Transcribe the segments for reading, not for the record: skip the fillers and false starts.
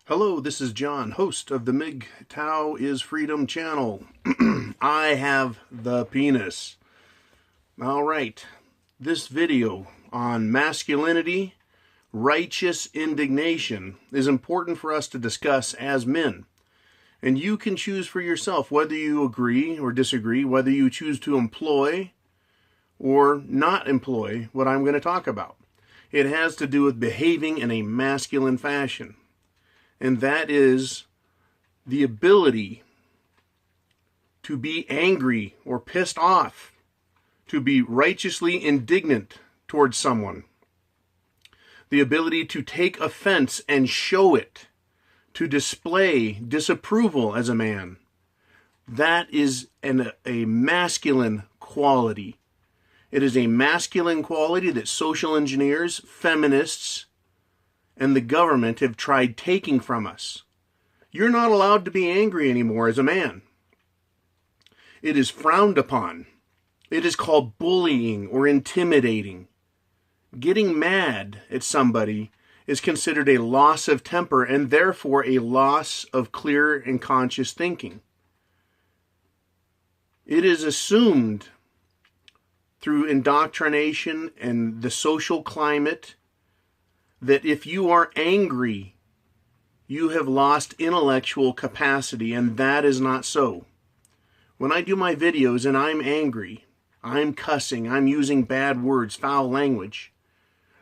Hello, this is John, host of the MGTOW is Freedom channel. I have the penis. Alright, this video on masculinity, righteous indignation is important for us to discuss as men. And you can choose for yourself whether you agree or disagree, whether you choose to employ or not employ what I'm going to talk about. It has to do with behaving in a masculine fashion. And that is the ability to be angry or pissed off, to be righteously indignant towards someone, the ability to take offense and show it, to display disapproval as a man. That is a masculine quality. It is a masculine quality that social engineers, feminists, and the government have tried taking from us. You're not allowed to be angry anymore as a man. It is frowned upon. It is called bullying or intimidating. Getting mad at somebody is considered a loss of temper and therefore a loss of clear and conscious thinking. It is assumed through indoctrination and the social climate that if you are angry, you have lost intellectual capacity, and that is not so. When I do my videos and I'm angry, I'm cussing, I'm using bad words, foul language,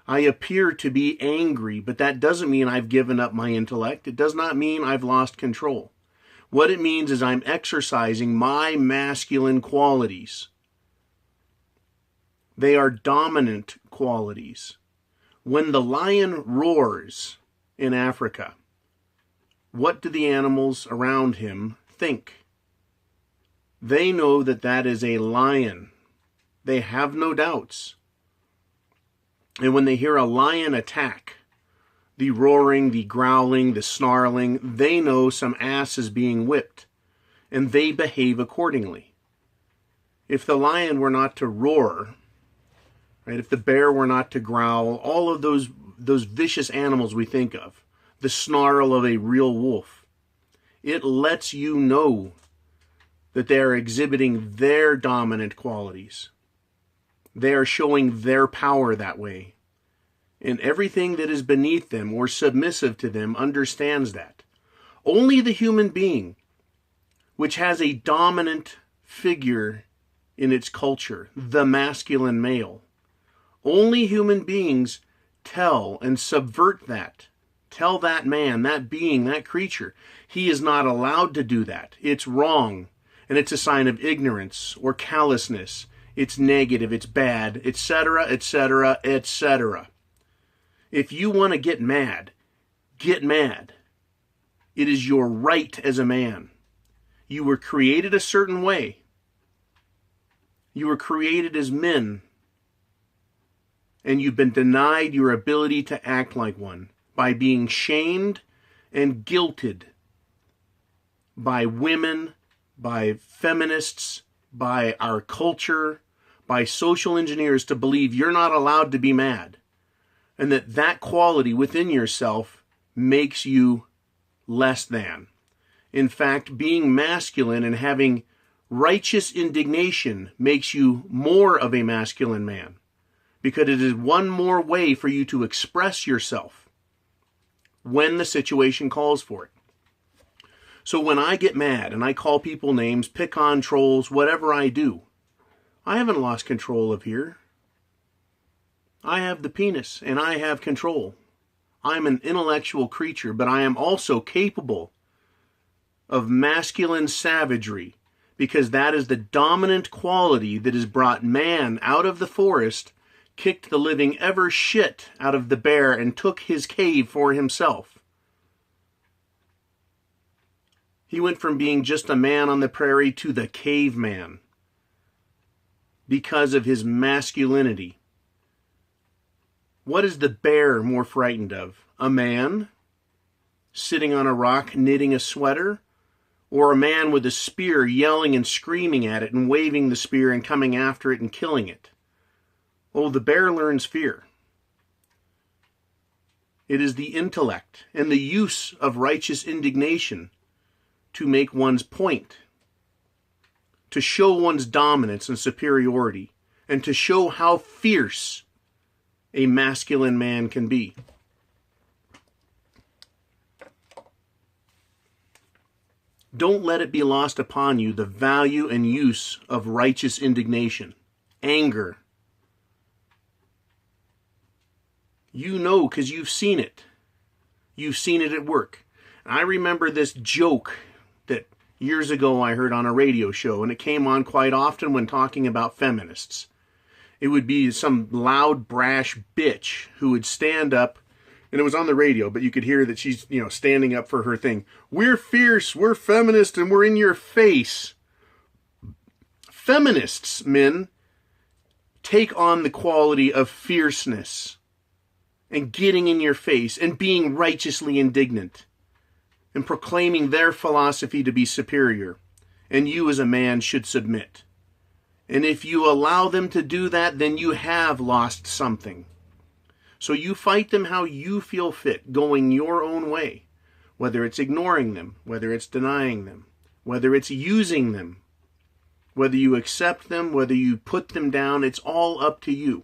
I appear to be angry, but that doesn't mean I've given up my intellect. It does not mean I've lost control. What it means is I'm exercising my masculine qualities. They are dominant qualities. When the lion roars in Africa, what do the animals around him think? They know that that is a lion. They have no doubts. And when they hear a lion attack, the roaring, the growling, the snarling, they know some ass is being whipped, and they behave accordingly. If the lion were not to roar, right, if the bear were not to growl, all of those vicious animals we think of, the snarl of a real wolf, it lets you know that they are exhibiting their dominant qualities. They are showing their power that way. And everything that is beneath them or submissive to them understands that. Only the human being, which has a dominant figure in its culture, the masculine male, only human beings tell and subvert that. Tell that man, that being, that creature, he is not allowed to do that. It's wrong, and it's a sign of ignorance or callousness. It's negative, it's bad, etc., etc., etc. If you want to get mad, get mad. It is your right as a man. You were created a certain way. You were created as men. And you've been denied your ability to act like one by being shamed and guilted by women, by feminists, by our culture, by social engineers to believe you're not allowed to be mad, and that quality within yourself makes you less than. In fact, being masculine and having righteous indignation makes you more of a masculine man, because it is one more way for you to express yourself when the situation calls for it. So when I get mad and I call people names, pick on trolls, whatever I do, I haven't lost control of here. I have the penis and I have control. I'm an intellectual creature, but I am also capable of masculine savagery, because that is the dominant quality that has brought man out of the forest, kicked the living ever shit out of the bear, and took his cave for himself. He went from being just a man on the prairie to the caveman because of his masculinity. What is the bear more frightened of? A man sitting on a rock knitting a sweater? Or a man with a spear yelling and screaming at it and waving the spear and coming after it and killing it? Oh, the bear learns fear. It is the intellect and the use of righteous indignation to make one's point, to show one's dominance and superiority, and to show how fierce a masculine man can be. Don't let it be lost upon you the value and use of righteous indignation, anger. You know, because you've seen it. You've seen it at work. I remember this joke that years ago I heard on a radio show, and it came on quite often when talking about feminists. It would be some loud, brash bitch who would stand up, and it was on the radio, but you could hear that she's, standing up for her thing. We're fierce, we're feminist, and we're in your face. Feminists, men, take on the quality of fierceness and getting in your face and being righteously indignant and proclaiming their philosophy to be superior, and you as a man should submit. And if you allow them to do that, then you have lost something. So you fight them how you feel fit, going your own way, whether it's ignoring them, whether it's denying them, whether it's using them, whether you accept them, whether you put them down, it's all up to you.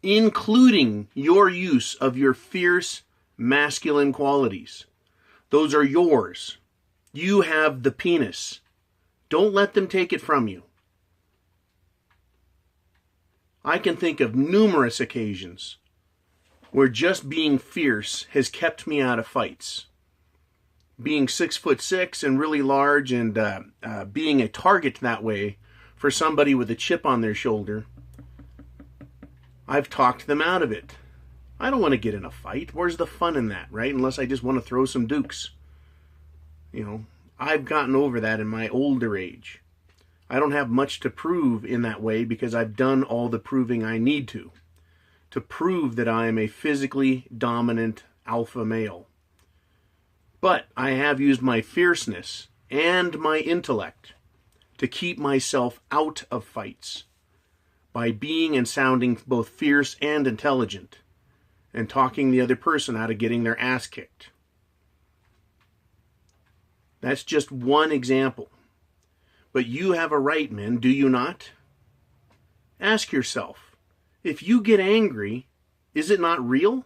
Including your use of your fierce masculine qualities. Those are yours. You have the penis. Don't let them take it from you. I can think of numerous occasions where just being fierce has kept me out of fights. Being 6'6" and really large, and being a target that way for somebody with a chip on their shoulder, I've talked them out of it. I don't want to get in a fight. Where's the fun in that, right? Unless I just want to throw some dukes. I've gotten over that in my older age. I don't have much to prove in that way because I've done all the proving I need to prove that I am a physically dominant alpha male. But I have used my fierceness and my intellect to keep myself out of fights by being and sounding both fierce and intelligent and talking the other person out of getting their ass kicked. That's just one example. But you have a right, men, do you not? Ask yourself, if you get angry, is it not real?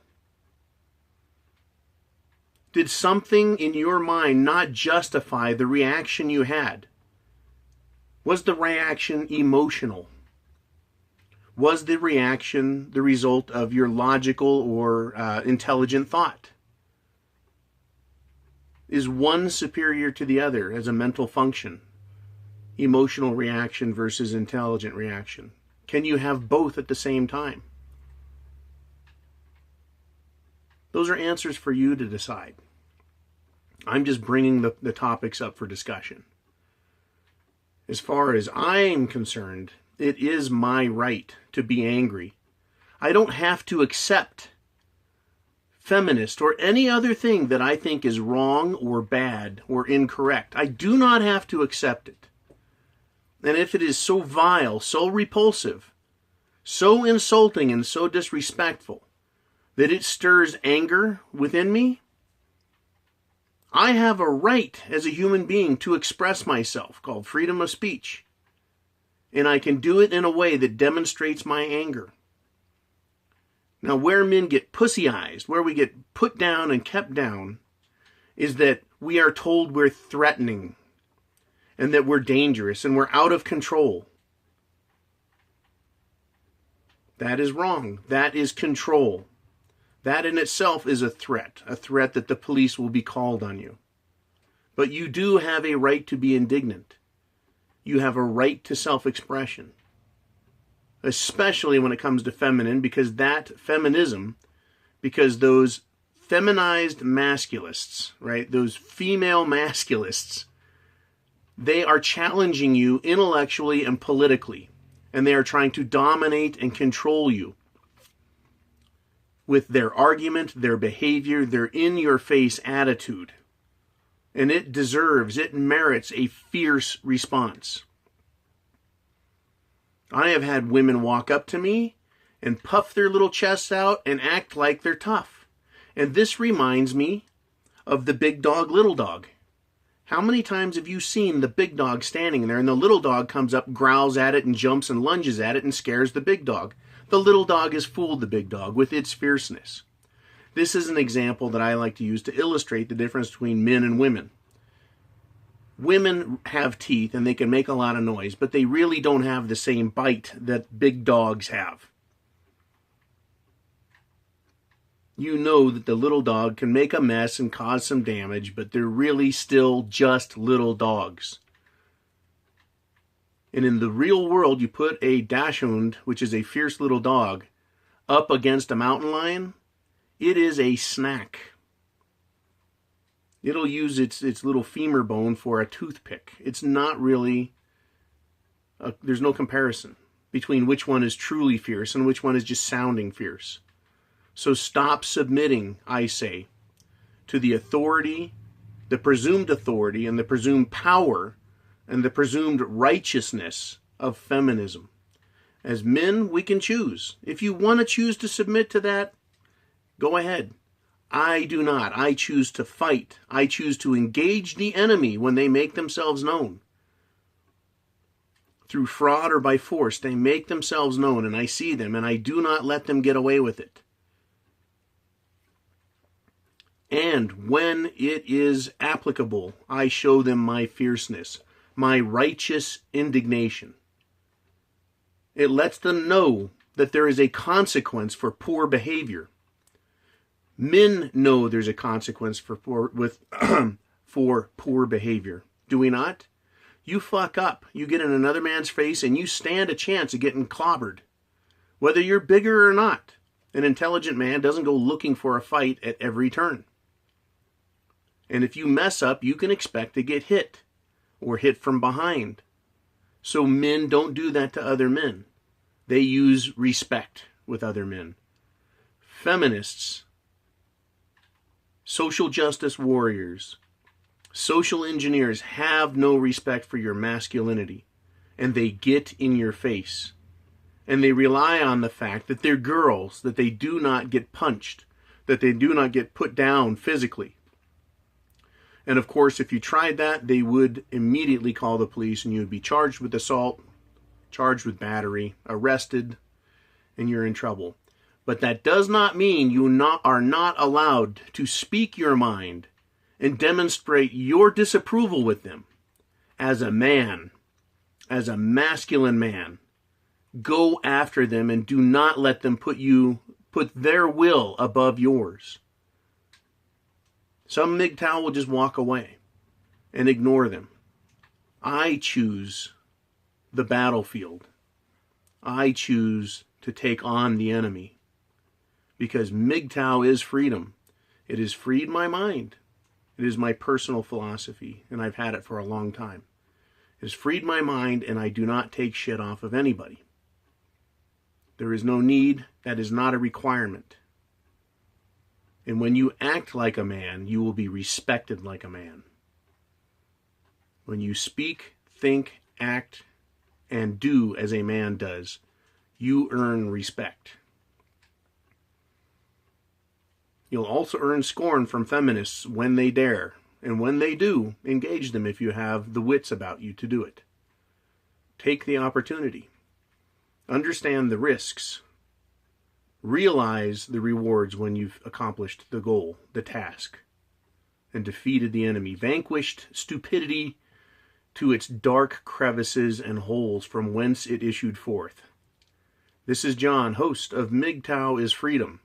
Did something in your mind not justify the reaction you had? Was the reaction emotional? Was the reaction the result of your logical or intelligent thought? Is one superior to the other as a mental function? Emotional reaction versus intelligent reaction. Can you have both at the same time? Those are answers for you to decide. I'm just bringing the topics up for discussion. As far as I'm concerned, it is my right to be angry. I don't have to accept feminist or any other thing that I think is wrong or bad or incorrect. I do not have to accept it. And if it is so vile, so repulsive, so insulting and so disrespectful that it stirs anger within me, I have a right as a human being to express myself, called freedom of speech. And I can do it in a way that demonstrates my anger. Now, where men get pussy-ized, where we get put down and kept down, is that we are told we're threatening and that we're dangerous and we're out of control. That is wrong. That is control. That in itself is a threat that the police will be called on you. But you do have a right to be indignant. You have a right to self-expression. Especially when it comes to feminine, because that feminism, because those feminized masculists, right, those female masculists, they are challenging you intellectually and politically, and they are trying to dominate and control you with their argument, their behavior, their in-your-face attitude. And it merits a fierce response. I have had women walk up to me and puff their little chests out and act like they're tough. And this reminds me of the big dog, little dog. How many times have you seen the big dog standing there and the little dog comes up, growls at it and jumps and lunges at it and scares the big dog? The little dog has fooled the big dog with its fierceness. This is an example that I like to use to illustrate the difference between men and women. Women have teeth and they can make a lot of noise, but they really don't have the same bite that big dogs have. You know that the little dog can make a mess and cause some damage, but they're really still just little dogs. And in the real world, you put a dachshund, which is a fierce little dog, up against a mountain lion, it is a snack. It'll use its little femur bone for a toothpick. It's not really, there's no comparison between which one is truly fierce and which one is just sounding fierce. So stop submitting, I say, to the authority, the presumed authority and the presumed power and the presumed righteousness of feminism. As men, we can choose. If you want to choose to submit to that, go ahead. I do not. I choose to fight. I choose to engage the enemy when they make themselves known. Through fraud or by force, they make themselves known, and I see them, and I do not let them get away with it. And when it is applicable, I show them my fierceness, my righteous indignation. It lets them know that there is a consequence for poor behavior. Men know there's a consequence for poor behavior. Do we not? You fuck up, you get in another man's face, and you stand a chance of getting clobbered. Whether you're bigger or not, an intelligent man doesn't go looking for a fight at every turn. And if you mess up, you can expect to get hit or hit from behind. So men don't do that to other men. They use respect with other men. Feminists, social justice warriors, social engineers have no respect for your masculinity, and they get in your face. And they rely on the fact that they're girls, that they do not get punched, that they do not get put down physically. And of course, if you tried that, they would immediately call the police and you would be charged with assault, charged with battery, arrested, and you're in trouble. But that does not mean you are not allowed to speak your mind and demonstrate your disapproval with them. As a man, as a masculine man, go after them and do not let them put their will above yours. Some MGTOW will just walk away and ignore them. I choose the battlefield. I choose to take on the enemy. Because MGTOW is freedom. It has freed my mind. It is my personal philosophy, and I've had it for a long time. It has freed my mind, and I do not take shit off of anybody. There is no need. That is not a requirement. And when you act like a man, you will be respected like a man. When you speak, think, act, and do as a man does, you earn respect. You'll also earn scorn from feminists when they dare, and when they do, engage them if you have the wits about you to do it. Take the opportunity. Understand the risks. Realize the rewards when you've accomplished the goal, the task, and defeated the enemy, vanquished stupidity to its dark crevices and holes from whence it issued forth. This is John, host of MGTOW is Freedom.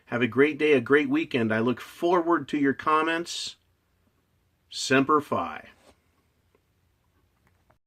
Have a great day, a great weekend. I look forward to your comments. Semper Fi.